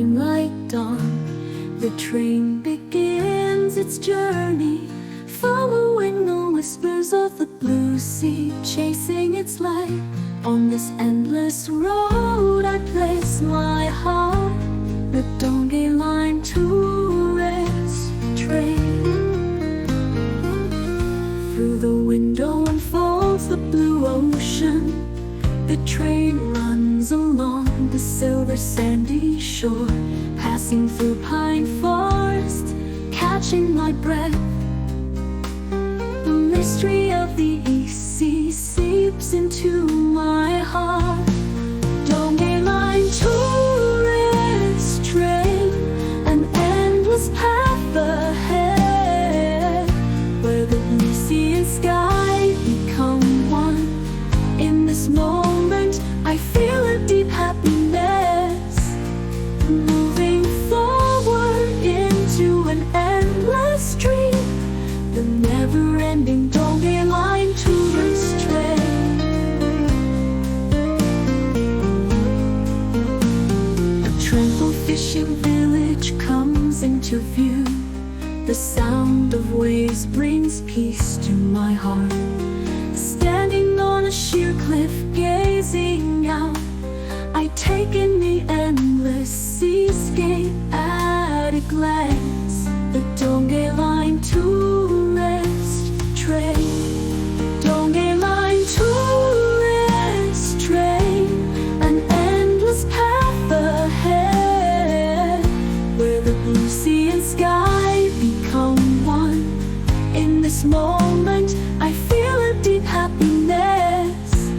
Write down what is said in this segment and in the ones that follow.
shine like dawn. The train begins its journey, following the whispers of the blue sea, chasing its light. On this endless road I place my heart, the Donghae line tourist train. Through the window unfolds the blue ocean. The train runs along the silver sandy shore, passing through pine forest, catching my breath. The mystery of the East Sea seeps into my heart. Donghae line tourist train, an endless path ahead, where the blue sea and sky become one. In this moment, I feel a deep happiness, moving forward into an endless dream, the never-ending Donghae line tourist train. A tranquil fishing village comes into view. The sound of waves brings peace to my heart. Standing on a sheer cliff, gazing out, I take in the endless seascape at a glance. The Donghae line tourist train. Donghae line tourist train, an endless path ahead, where the blue sea and sky become one. In this moment, I feel a deep happiness,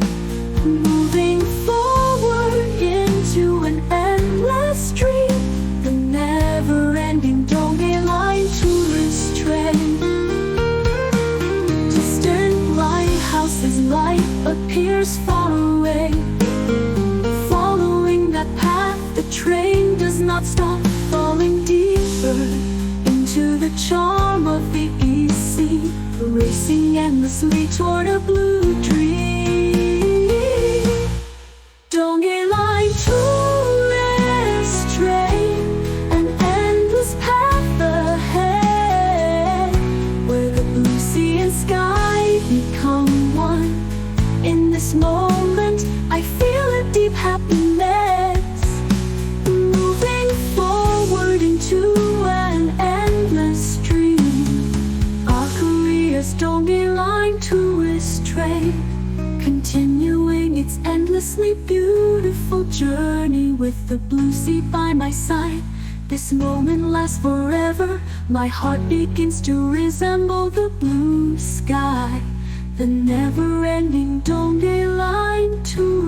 moving forward into an endless dream, the never-ending Donghae line tourist train. Distant lighthouses, light appears far away. Following that path, the train does not stop, falling deeper into the charm of the East Sea, racing endlessly toward a blue dream. Donghae line tourist train, an endless path ahead, where the blue sea and sky become one. In this moment, I feel a deep happiness, moving forward into an endless dream. Our Korea's Donghae line tourist train, continuing its endlessly beautiful journey with the blue sea by my side. This moment lasts forever. My heart begins to resemble the blue sky, the never-ending Donghae line tourist